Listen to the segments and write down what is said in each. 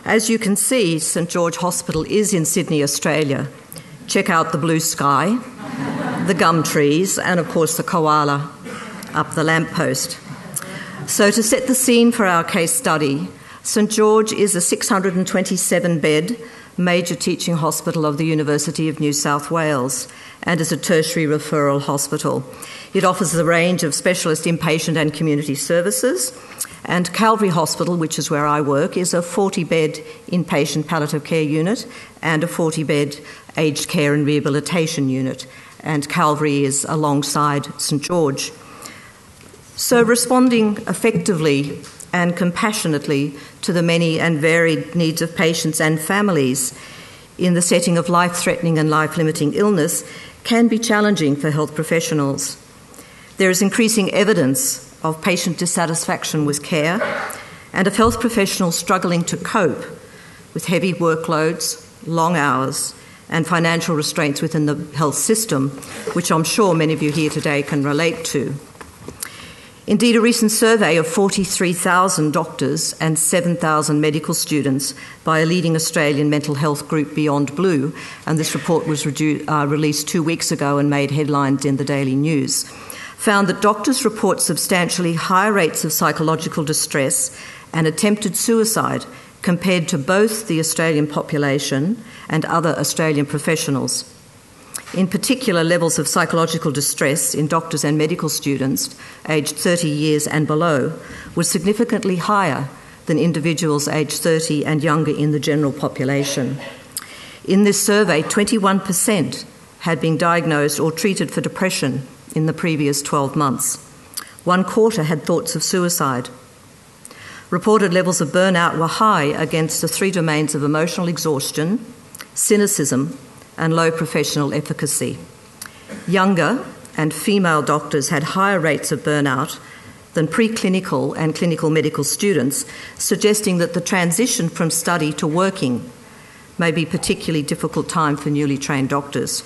As you can see, St George Hospital is in Sydney, Australia. Check out the blue sky, the gum trees, and of course the koala up the lamppost. So to set the scene for our case study, St George is a 627-bed major teaching hospital of the University of New South Wales and is a tertiary referral hospital. It offers a range of specialist inpatient and community services, and Calvary Hospital, which is where I work, is a 40-bed inpatient palliative care unit and a 40-bed aged care and rehabilitation unit, and Calvary is alongside St George. So responding effectively and compassionately to the many and varied needs of patients and families in the setting of life-threatening and life-limiting illness can be challenging for health professionals. There is increasing evidence of patient dissatisfaction with care and of health professionals struggling to cope with heavy workloads, long hours, and financial restraints within the health system, which I'm sure many of you here today can relate to. Indeed, a recent survey of 43,000 doctors and 7,000 medical students by a leading Australian mental health group, Beyond Blue, and this report was released 2 weeks ago and made headlines in the Daily News, found that doctors report substantially higher rates of psychological distress and attempted suicide compared to both the Australian population and other Australian professionals. In particular, levels of psychological distress in doctors and medical students aged 30 years and below were significantly higher than individuals aged 30 and younger in the general population. In this survey, 21% had been diagnosed or treated for depression in the previous 12 months. 1/4 had thoughts of suicide. Reported levels of burnout were high against the 3 domains of emotional exhaustion, cynicism, and low professional efficacy. Younger and female doctors had higher rates of burnout than preclinical and clinical medical students, suggesting that the transition from study to working may be a particularly difficult time for newly trained doctors.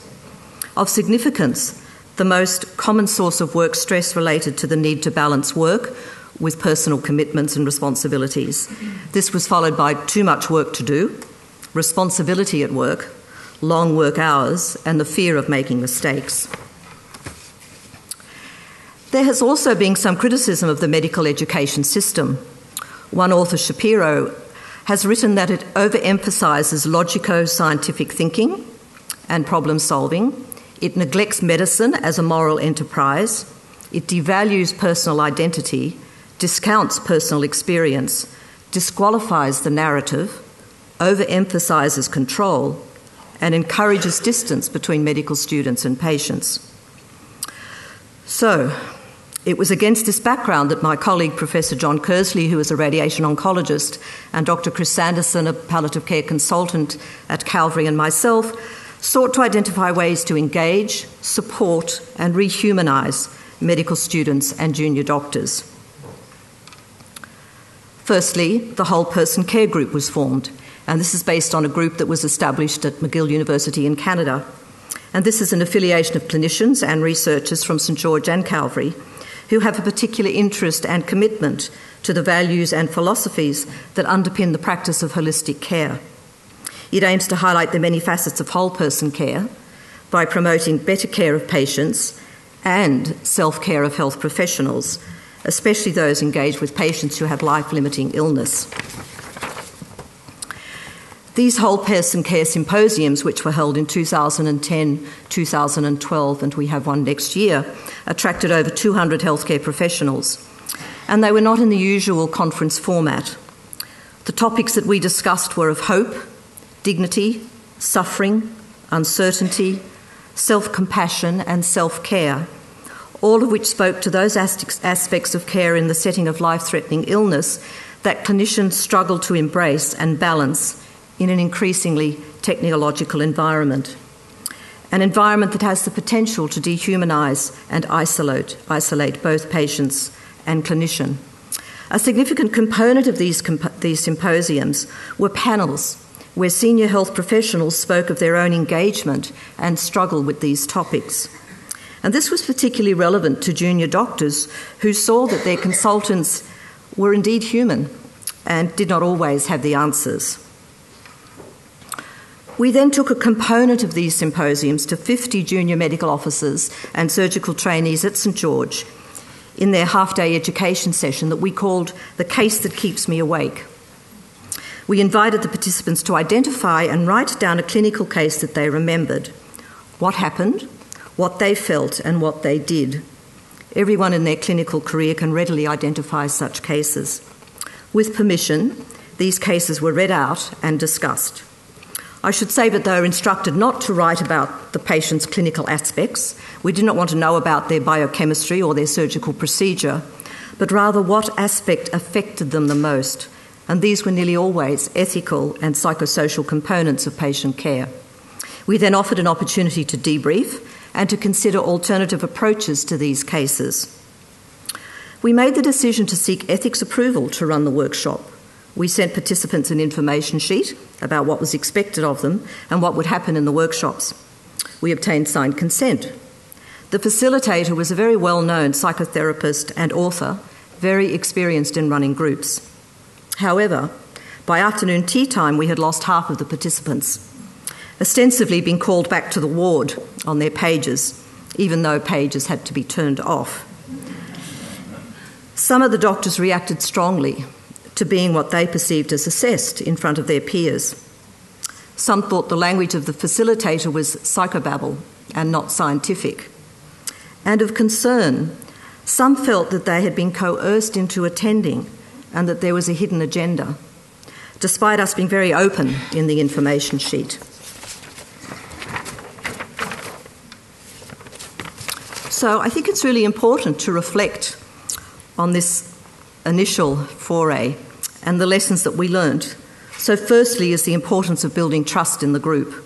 Of significance, the most common source of work stress related to the need to balance work with personal commitments and responsibilities. This was followed by too much work to do, responsibility at work, long work hours, and the fear of making mistakes. There has also been some criticism of the medical education system. One author, Shapiro, has written that it overemphasises logico-scientific thinking and problem solving. It neglects medicine as a moral enterprise. It devalues personal identity, discounts personal experience, disqualifies the narrative, overemphasises control, and encourages distance between medical students and patients. So, it was against this background that my colleague, Professor John Kersley, who is a radiation oncologist, and Dr. Chris Sanderson, a palliative care consultant at Calvary, and myself, sought to identify ways to engage, support, and rehumanise medical students and junior doctors. Firstly, the Whole Person Care Group was formed, and this is based on a group that was established at McGill University in Canada. And this is an affiliation of clinicians and researchers from St George and Calvary who have a particular interest and commitment to the values and philosophies that underpin the practice of holistic care. It aims to highlight the many facets of whole person care by promoting better care of patients and self-care of health professionals, especially those engaged with patients who have life-limiting illness. These whole person care symposiums, which were held in 2010, 2012, and we have one next year, attracted over 200 healthcare professionals. And they were not in the usual conference format. The topics that we discussed were of hope, dignity, suffering, uncertainty, self-compassion, and self-care, all of which spoke to those aspects of care in the setting of life-threatening illness that clinicians struggle to embrace and balance in an increasingly technological environment. An environment that has the potential to dehumanise and isolate both patients and clinician. A significant component of these symposiums were panels where senior health professionals spoke of their own engagement and struggle with these topics. And this was particularly relevant to junior doctors who saw that their consultants were indeed human and did not always have the answers. We then took a component of these symposiums to 50 junior medical officers and surgical trainees at St George in their half-day education session that we called The Case That Keeps Me Awake. We invited the participants to identify and write down a clinical case that they remembered, what happened, what they felt and what they did. Everyone in their clinical career can readily identify such cases. With permission, these cases were read out and discussed. I should say that they were instructed not to write about the patient's clinical aspects. We did not want to know about their biochemistry or their surgical procedure, but rather what aspect affected them the most. And these were nearly always ethical and psychosocial components of patient care. We then offered an opportunity to debrief and to consider alternative approaches to these cases. We made the decision to seek ethics approval to run the workshop. We sent participants an information sheet about what was expected of them and what would happen in the workshops. We obtained signed consent. The facilitator was a very well-known psychotherapist and author, very experienced in running groups. However, by afternoon tea time, we had lost half of the participants, ostensibly being called back to the ward on their pages, even though pages had to be turned off. Some of the doctors reacted strongly to being what they perceived as assessed in front of their peers. Some thought the language of the facilitator was psychobabble and not scientific. And of concern, some felt that they had been coerced into attending and that there was a hidden agenda, despite us being very open in the information sheet. So I think it's really important to reflect on this initial foray and the lessons that we learnt. So firstly is the importance of building trust in the group.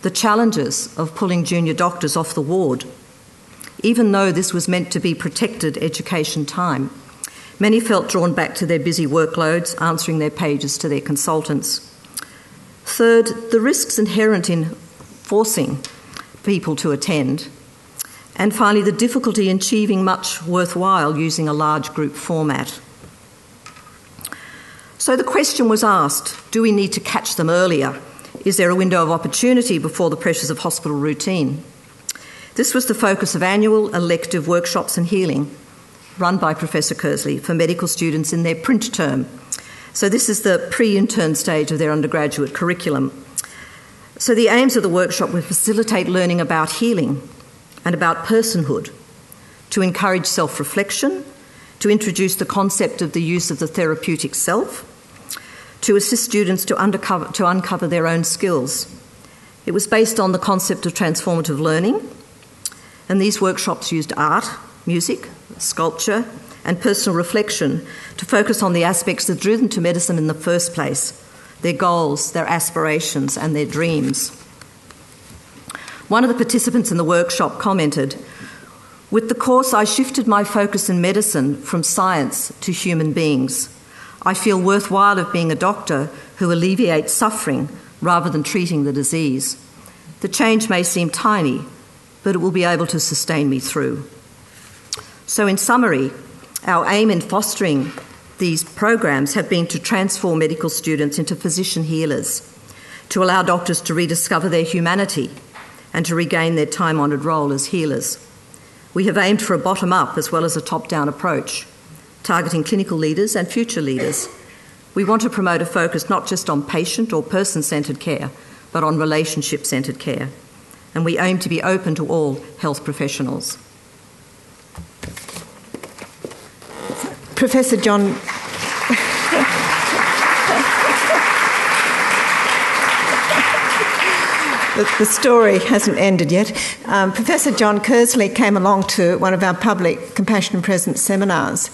The challenges of pulling junior doctors off the ward. Even though this was meant to be protected education time, many felt drawn back to their busy workloads, answering their pages to their consultants. Third, the risks inherent in forcing people to attend. And finally, the difficulty in achieving much worthwhile using a large group format. So the question was asked, do we need to catch them earlier? Is there a window of opportunity before the pressures of hospital routine? This was the focus of annual elective workshops and healing run by Professor Kersley for medical students in their print term. So this is the pre-intern stage of their undergraduate curriculum. So the aims of the workshop were to facilitate learning about healing and about personhood, to encourage self-reflection, to introduce the concept of the use of the therapeutic self, to assist students to uncover their own skills. It was based on the concept of transformative learning, and these workshops used art, music, sculpture, and personal reflection to focus on the aspects that drew them to medicine in the first place, their goals, their aspirations, and their dreams. One of the participants in the workshop commented, "With the course, I shifted my focus in medicine from science to human beings. I feel worthwhile of being a doctor who alleviates suffering rather than treating the disease. The change may seem tiny, but it will be able to sustain me through." So in summary, our aim in fostering these programs have been to transform medical students into physician healers, to allow doctors to rediscover their humanity and to regain their time-honoured role as healers. We have aimed for a bottom-up as well as a top-down approach, targeting clinical leaders and future leaders. We want to promote a focus not just on patient or person-centred care, but on relationship-centred care. And we aim to be open to all health professionals. Professor John... The story hasn't ended yet. Professor John Kersley came along to one of our public Compassion and Presence seminars,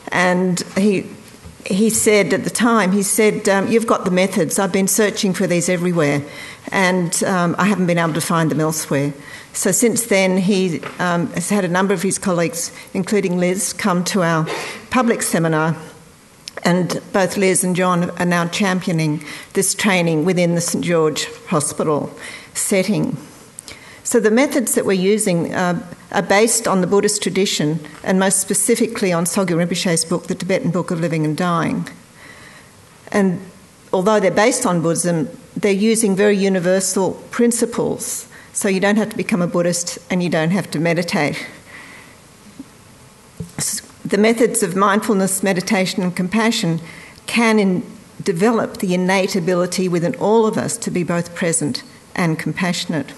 and he said at the time, "You've got the methods. I've been searching for these everywhere, and I haven't been able to find them elsewhere." So since then, he has had a number of his colleagues, including Liz, come to our public seminar, and both Liz and John are now championing this training within the St George Hospital setting. So the methods that we're using are based on the Buddhist tradition, and most specifically on Sogyal Rinpoche's book, The Tibetan Book of Living and Dying. And although they're based on Buddhism, they're using very universal principles. So you don't have to become a Buddhist and you don't have to meditate. The methods of mindfulness, meditation and compassion can develop the innate ability within all of us to be both present and compassionate.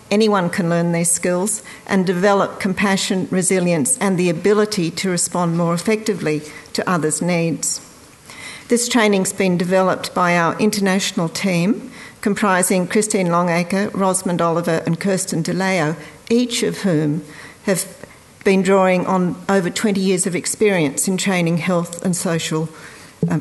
Anyone can learn these skills and develop compassion, resilience and the ability to respond more effectively to others' needs. This training's been developed by our international team, comprising Christine Longacre, Rosamond Oliver and Kirsten DeLeo, each of whom have been drawing on over 20 years of experience in training health and social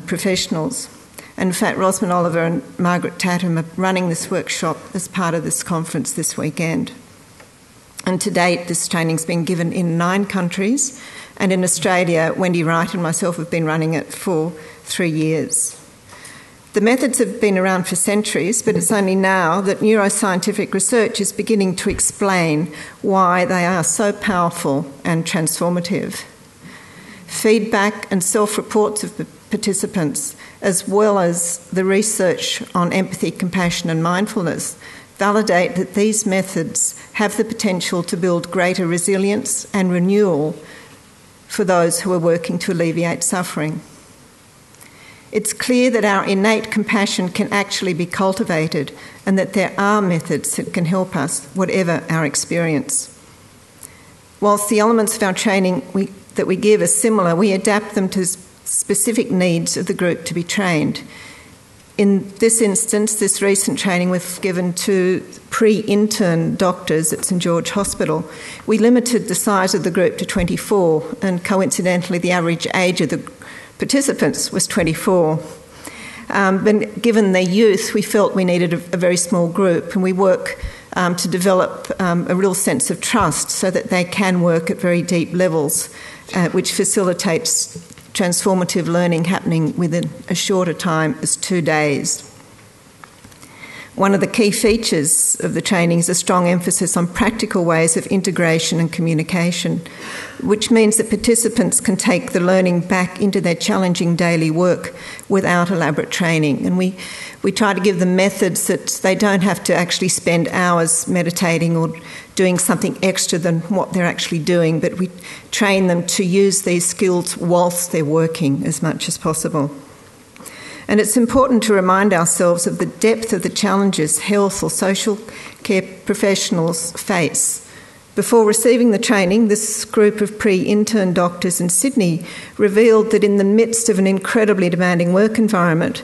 professionals. And in fact, Rosamond Oliver and Margaret Tatham are running this workshop as part of this conference this weekend. And to date, this training's been given in 9 countries, and in Australia, Wendy Wright and myself have been running it for 3 years. The methods have been around for centuries, but it's only now that neuroscientific research is beginning to explain why they are so powerful and transformative. Feedback and self-reports of participants, as well as the research on empathy, compassion and mindfulness, validate that these methods have the potential to build greater resilience and renewal for those who are working to alleviate suffering. It's clear that our innate compassion can actually be cultivated and that there are methods that can help us, whatever our experience. Whilst the elements of our training that we give are similar, we adapt them to specific needs of the group to be trained. In this instance, this recent training was given to pre-intern doctors at St George Hospital. We limited the size of the group to 24, and coincidentally the average age of the participants was 24. But given their youth, we felt we needed a very small group, and we work to develop a real sense of trust so that they can work at very deep levels, which facilitates transformative learning happening within a shorter time as 2 days. One of the key features of the training is a strong emphasis on practical ways of integration and communication, which means that participants can take the learning back into their challenging daily work without elaborate training. And we try to give them methods that they don't have to actually spend hours meditating or doing something extra than what they're actually doing, but we train them to use these skills whilst they're working as much as possible. And it's important to remind ourselves of the depth of the challenges health or social care professionals face. Before receiving the training, this group of pre-intern doctors in Sydney revealed that in the midst of an incredibly demanding work environment,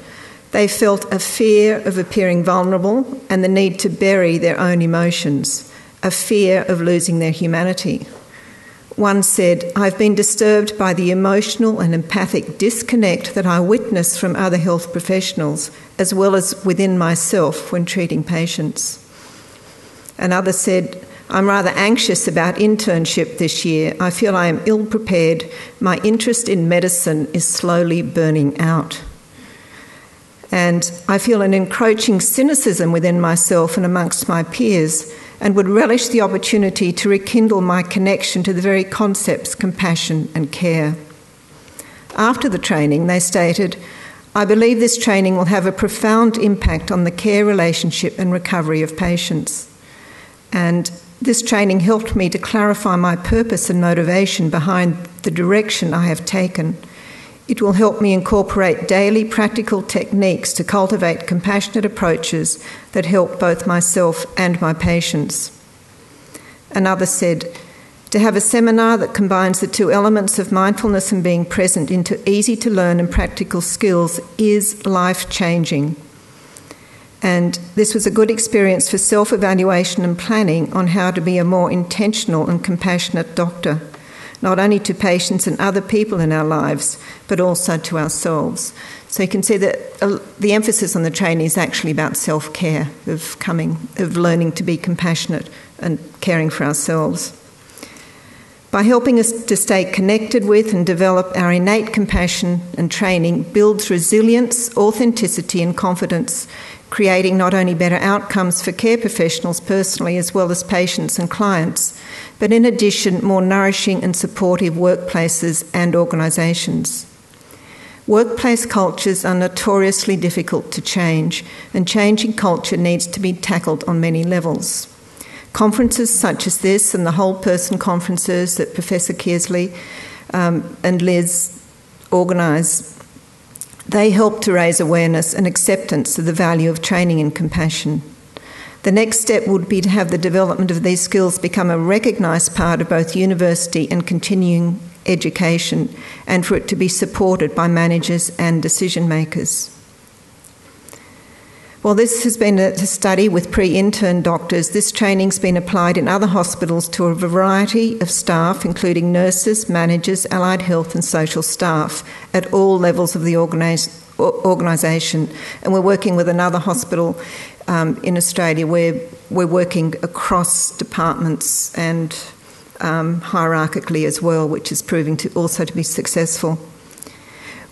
they felt a fear of appearing vulnerable and the need to bury their own emotions, a fear of losing their humanity. One said, "I've been disturbed by the emotional and empathic disconnect that I witness from other health professionals, as well as within myself when treating patients." Another said, "I'm rather anxious about internship this year. I feel I am ill-prepared. My interest in medicine is slowly burning out. And I feel an encroaching cynicism within myself and amongst my peers, and would relish the opportunity to rekindle my connection to the very concepts compassion and care." After the training, they stated, "I believe this training will have a profound impact on the care relationship and recovery of patients. And this training helped me to clarify my purpose and motivation behind the direction I have taken. It will help me incorporate daily practical techniques to cultivate compassionate approaches that help both myself and my patients." Another said, "To have a seminar that combines the two elements of mindfulness and being present into easy-to-learn and practical skills is life-changing. And this was a good experience for self-evaluation and planning on how to be a more intentional and compassionate doctor, not only to patients and other people in our lives, but also to ourselves." So you can see that the emphasis on the training is actually about self-care, of learning to be compassionate and caring for ourselves. By helping us to stay connected with and develop our innate compassion, and training builds resilience, authenticity and confidence, creating not only better outcomes for care professionals personally as well as patients and clients, but in addition more nourishing and supportive workplaces and organisations. Workplace cultures are notoriously difficult to change, and changing culture needs to be tackled on many levels. Conferences such as this and the whole person conferences that Professor Kearsley and Liz organise, they help to raise awareness and acceptance of the value of training in compassion. The next step would be to have the development of these skills become a recognised part of both university and continuing education, and for it to be supported by managers and decision makers. While this has been a study with pre-intern doctors, this training's been applied in other hospitals to a variety of staff, including nurses, managers, allied health and social staff at all levels of the organisation. And we're working with another hospital in Australia where we're working across departments and hierarchically as well, which is proving to also to be successful.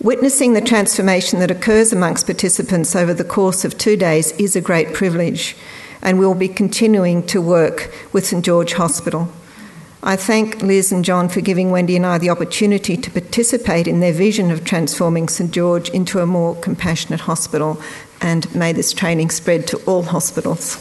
Witnessing the transformation that occurs amongst participants over the course of 2 days is a great privilege, and we'll be continuing to work with St George Hospital. I thank Liz and John for giving Wendy and I the opportunity to participate in their vision of transforming St George into a more compassionate hospital, and may this training spread to all hospitals.